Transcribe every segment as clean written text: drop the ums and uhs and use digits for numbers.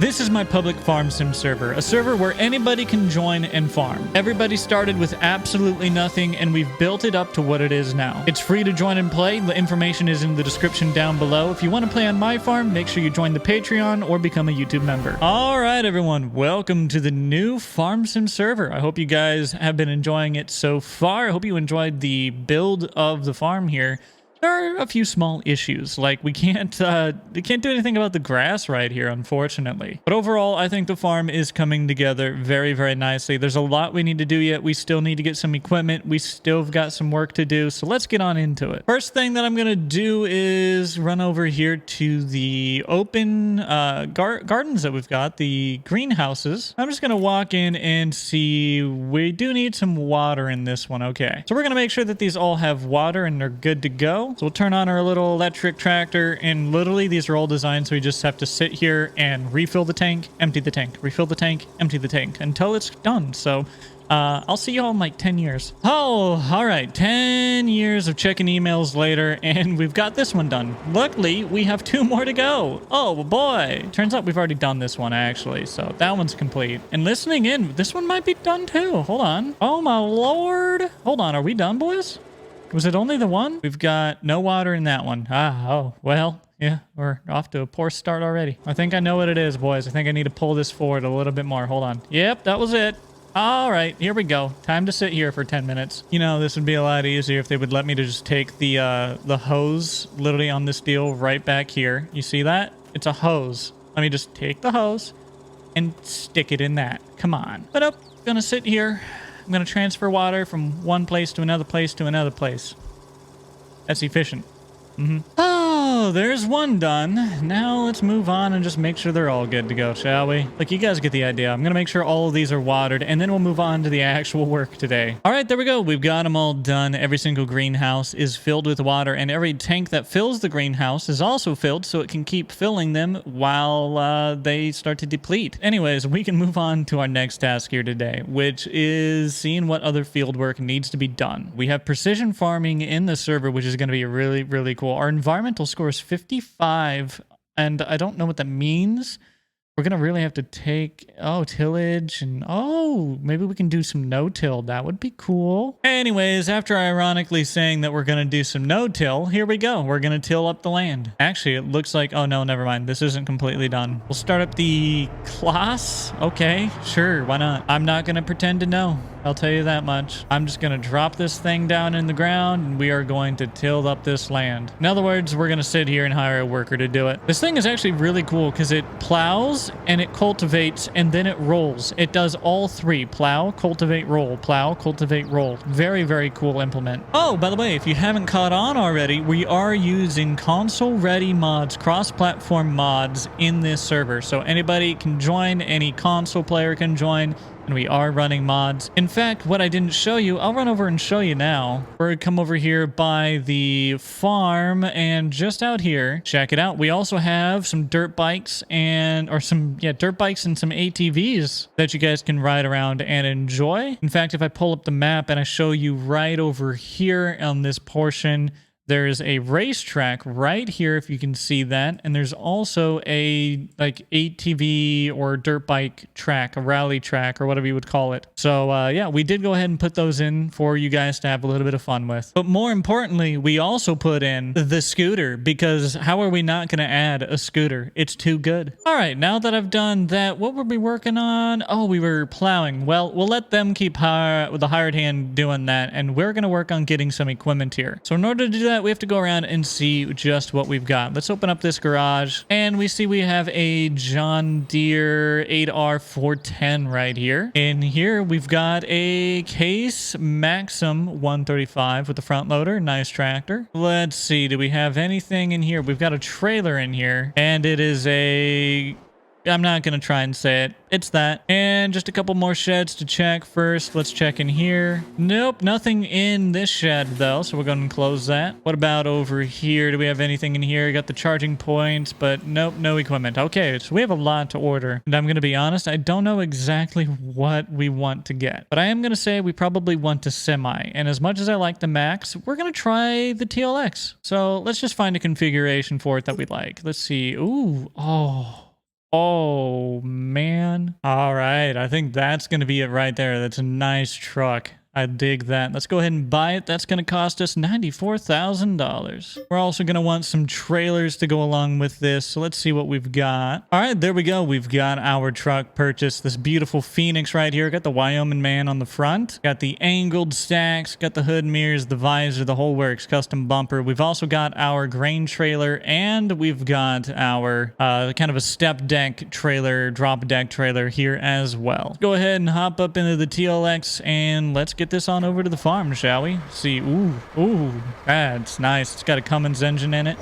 This is my public farm sim server, a server where anybody can join and farm. Everybody started with absolutely nothing, and we've built it up to what it is now. It's free to join and play. The information is in the description down below. If you want to play on my farm, make sure you join the Patreon or become a YouTube member. All right, everyone, welcome to the new farm sim server. I hope you guys have been enjoying it so far. I hope you enjoyed the build of the farm here. There are a few small issues, like we can't do anything about the grass right here, unfortunately. But overall, I think the farm is coming together very, very nicely. There's a lot we need to do yet. We still need to get some equipment. We still have got some work to do, so let's get on into it. First thing that I'm going to do is run over here to the open gardens that we've got, the greenhouses. I'm just going to walk in and see. We do need some water in this one, okay. So we're going to make sure that these all have water and they're good to go. So we'll turn on our little electric tractor, and literally these are all designed so we just have to sit here and refill the tank, empty the tank, refill the tank, empty the tank until it's done. So I'll see you all in like 10 years. Oh, all right. 10 years of checking emails later, and we've got this one done. Luckily, we have 2 more to go. Oh, boy. Turns out we've already done this one, actually. So that one's complete. And listening in, this one might be done too. Hold on. Oh, my Lord. Hold on. Are we done, boys? Was it only the one? We've got no water in that one. Oh, well, yeah, we're off to a poor start already. I think I know what it is, boys. I think I need to pull this forward a little bit more. Hold on. Yep, that was it. All right, here we go. Time to sit here for 10 minutes. You know, this would be a lot easier if they would let me to just take the hose literally on this deal right back here. You see that? It's a hose. Let me just take the hose and stick it in that. Come on. But I'm gonna sit here. I'm going to transfer water from one place to another place to another place. That's efficient. Oh, there's one done. Now let's move on and just make sure they're all good to go, shall we? Like, you guys get the idea. I'm going to make sure all of these are watered, and then we'll move on to the actual work today. All right, there we go. We've got them all done. Every single greenhouse is filled with water, and every tank that fills the greenhouse is also filled so it can keep filling them while they start to deplete. Anyways, we can move on to our next task here today, which is seeing what other field work needs to be done. We have precision farming in the server, which is going to be really, really cool. Our environmental score is 55, and I don't know what that means. We're going to really have to take, tillage, and maybe we can do some no-till. That would be cool. Anyways, after ironically saying that we're going to do some no-till, here we go. We're going to till up the land. Actually, it looks like, oh no, never mind. This isn't completely done. We'll start up the class. Okay, sure, why not? I'm not going to pretend to know. I'll tell you that much. I'm just going to drop this thing down in the ground, and we are going to till up this land. In other words, we're going to sit here and hire a worker to do it. This thing is actually really cool because it plows and it cultivates and then it rolls. It does all 3. Plow, cultivate, roll. Plow, cultivate, roll. Very, very cool implement. Oh, by the way, if you haven't caught on already, we are using console-ready mods, cross-platform mods in this server. So anybody can join, any console player can join, and we are running mods. In fact, what I didn't show you, I'll run over and show you now. We're gonna come over here by the farm, and just out here, check it out. We also have some dirt bikes and some ATVs that you guys can ride around and enjoy. In fact, if I pull up the map and I show you right over here on this portion, there's a racetrack right here, if you can see that. And there's also a ATV or dirt bike track, a rally track or whatever you would call it. So yeah, we did go ahead and put those in for you guys to have a little bit of fun with. But more importantly, we also put in the scooter, because how are we not going to add a scooter? It's too good. All right, now that I've done that, what were we working on? Oh, we were plowing. Well, we'll let them keep with the hired hand doing that, and we're going to work on getting some equipment here. So in order to do that, we have to go around and see just what we've got. Let's open up this garage, and we see we have a John Deere 8R410 right here. In here, we've got a Case Maxim 135 with the front loader. Nice tractor. Let's see. Do we have anything in here? We've got a trailer in here, and it is a... I'm not going to try and say it. It's that. And just a couple more sheds to check first. Let's check in here. Nope, nothing in this shed though, so we're going to close that. What about over here? Do we have anything in here? We got the charging points, but nope, no equipment. Okay, so we have a lot to order. And I'm going to be honest, I don't know exactly what we want to get. But I am going to say we probably want a semi. And as much as I like the Max, we're going to try the TLX. So let's just find a configuration for it that we like. Let's see. Ooh, oh All right, I think that's going to be it right there. That's a nice truck. I dig that. Let's go ahead and buy it. That's going to cost us $94,000. We're also going to want some trailers to go along with this. So let's see what we've got. All right, there we go. We've got our truck purchased. This beautiful Phoenix right here. Got the Wyoming man on the front. Got the angled stacks. Got the hood mirrors, the visor, the whole works. Custom bumper. We've also got our grain trailer, and we've got our kind of a step deck trailer, drop deck trailer here as well. Go ahead and hop up into the TLX and let's get this on over to the farm, shall we? See, ooh, that's nice. It's got a Cummins engine in it.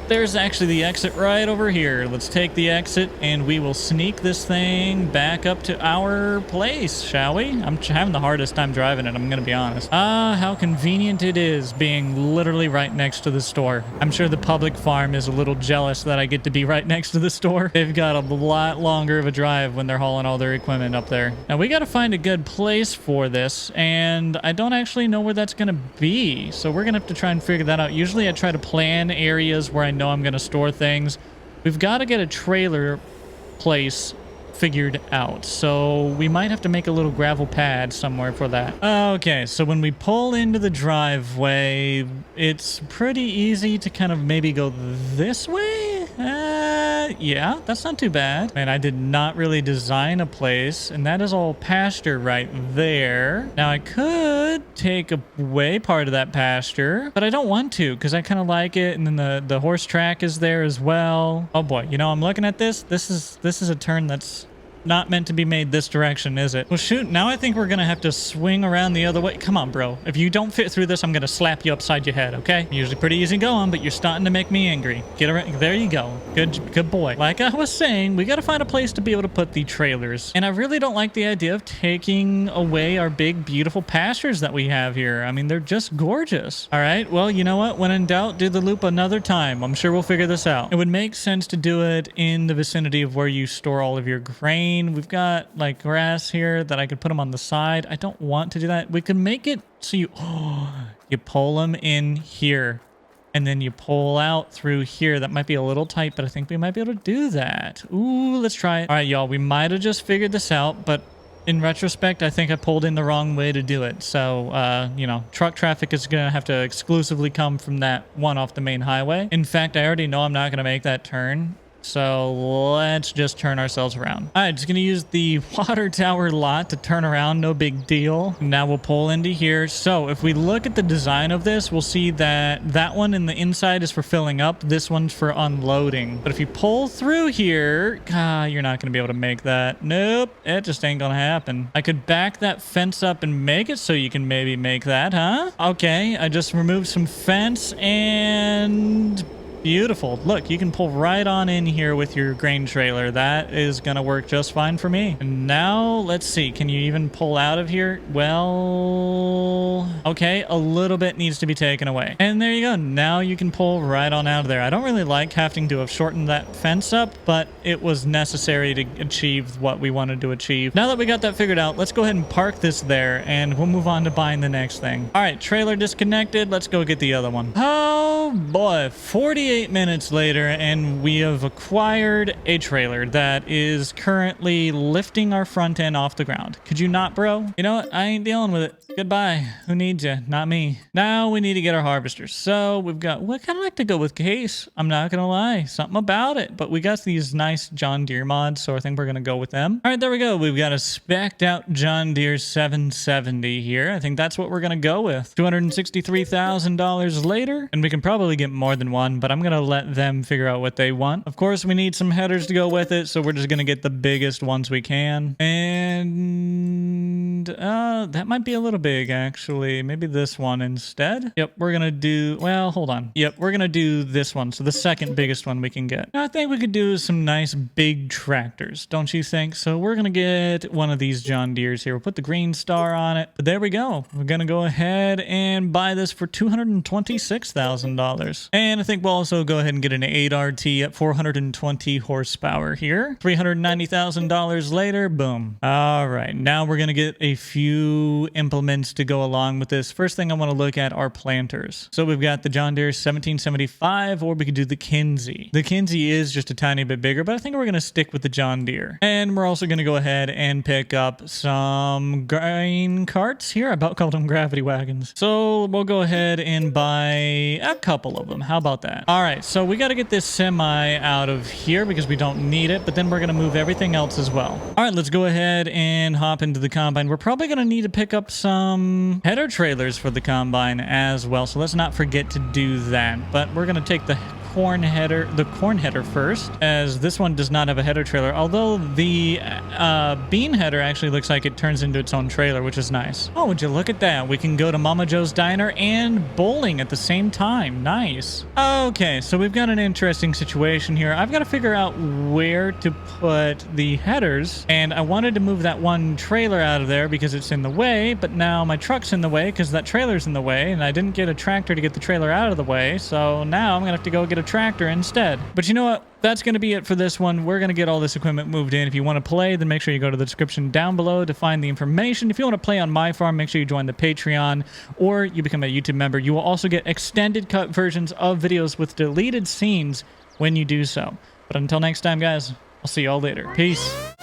There's actually the exit right over here. Let's take the exit and we will sneak this thing back up to our place, shall we? I'm having the hardest time driving it, I'm gonna be honest. How convenient it is being literally right next to the store. I'm sure the public farm is a little jealous that I get to be right next to the store. They've got a lot longer of a drive when they're hauling all their equipment up there. Now we gotta find a good place for this, and I don't actually know where that's going to be. So we're going to have to try and figure that out. Usually I try to plan areas where I know I'm going to store things. We've got to get a trailer place figured out. So we might have to make a little gravel pad somewhere for that. Okay, so when we pull into the driveway, it's pretty easy to kind of maybe go this way. Yeah, that's not too bad. Man, I did not really design a place, and that is all pasture right there. Now I could take away part of that pasture, but I don't want to because I kind of like it. And then the horse track is there as well. Oh boy, you know, I'm looking at this. This is a turn that's not meant to be made this direction, is it? Well, shoot, now I think we're gonna have to swing around the other way. Come on, bro. If you don't fit through this, I'm gonna slap you upside your head, okay? Usually pretty easy going, but you're starting to make me angry. Get around. There you go. Good boy. Like I was saying, we gotta find a place to be able to put the trailers. And I really don't like the idea of taking away our big, beautiful pastures that we have here. I mean, they're just gorgeous. All right, well, you know what? When in doubt, do the loop another time. I'm sure we'll figure this out. It would make sense to do it in the vicinity of where you store all of your grain. We've got like grass here that I could put them on the side. I don't want to do that. We could make it so you pull them in here and then you pull out through here. That might be a little tight, but I think we might be able to do that. Ooh, let's try it. All right, y'all, we might have just figured this out, but in retrospect, I think I pulled in the wrong way to do it. So, you know, truck traffic is going to have to exclusively come from that one off the main highway. In fact, I already know I'm not going to make that turn. So let's just turn ourselves around. All right, just gonna use the water tower lot to turn around, no big deal. Now we'll pull into here. So if we look at the design of this, we'll see that that one in the inside is for filling up. This one's for unloading. But if you pull through here, you're not gonna be able to make that. Nope, it just ain't gonna happen. I could back that fence up and make it so you can maybe make that, huh? Okay, I just removed some fence and beautiful. Look, you can pull right on in here with your grain trailer. That is gonna work just fine for me. And now let's see, can you even pull out of here? Well, okay, a little bit needs to be taken away. And there you go. Now you can pull right on out of there. I don't really like having to have shortened that fence up, but it was necessary to achieve what we wanted to achieve. Now that we got that figured out, let's go ahead and park this there and we'll move on to buying the next thing. All right, trailer disconnected. Let's go get the other one. Oh boy, 48 minutes later, and we have acquired a trailer that is currently lifting our front end off the ground. Could you not, bro? You know what? I ain't dealing with it. Goodbye. Who needs you? Not me. Now we need to get our harvesters. So we've got, well, I kind of like to go with Case. I'm not going to lie. Something about it. But we got these nice John Deere mods, so I think we're going to go with them. All right, there we go. We've got a spec'd out John Deere 770 here. I think that's what we're going to go with. $263,000 later, and we can probably get more than one, but I'm going to let them figure out what they want. Of course, we need some headers to go with it, so we're just going to get the biggest ones we can. And that might be a little big, actually. Maybe this one instead. Yep, we're going to do, well, hold on. Yep, we're going to do this one, so the second biggest one we can get. I think we could do some nice big tractors, don't you think? So we're going to get one of these John Deeres here. We'll put the green star on it. But there we go. We're going to go ahead and buy this for $226,000. And I think we'll also go ahead and get an 8RT at 420 horsepower here. $390,000 later, boom. All right, now we're going to get a few implements to go along with this. First thing I want to look at are planters. So we've got the John Deere 1775, or we could do the Kinsey. The Kinsey is just a tiny bit bigger, but I think we're going to stick with the John Deere. And we're also going to go ahead and pick up some grain carts here. I about called them gravity wagons. So we'll go ahead and buy a couple of them. How about that? All right, so we got to get this semi out of here because we don't need it, but then we're going to move everything else as well. All right, let's go ahead and hop into the combine. We're probably going to need to pick up some header trailers for the combine as well, so let's not forget to do that. But we're going to take the corn header first, as this one does not have a header trailer, although the bean header actually looks like it turns into its own trailer, which is nice. Oh, would you look at that? We can go to Mama Joe's Diner and bowling at the same time. Nice. Okay, so we've got an interesting situation here. I've got to figure out where to put the headers, and I wanted to move that one trailer out of there because it's in the way, but now my truck's in the way because that trailer's in the way, and I didn't get a tractor to get the trailer out of the way, so now I'm gonna have to go get a tractor instead. But you know what? That's going to be it for this one. We're going to get all this equipment moved in. If you want to play, then make sure you go to the description down below to find the information. If you want to play on my farm, make sure you join the Patreon or you become a YouTube member. You will also get extended cut versions of videos with deleted scenes when you do so. But until next time, guys, I'll see y'all later. Peace.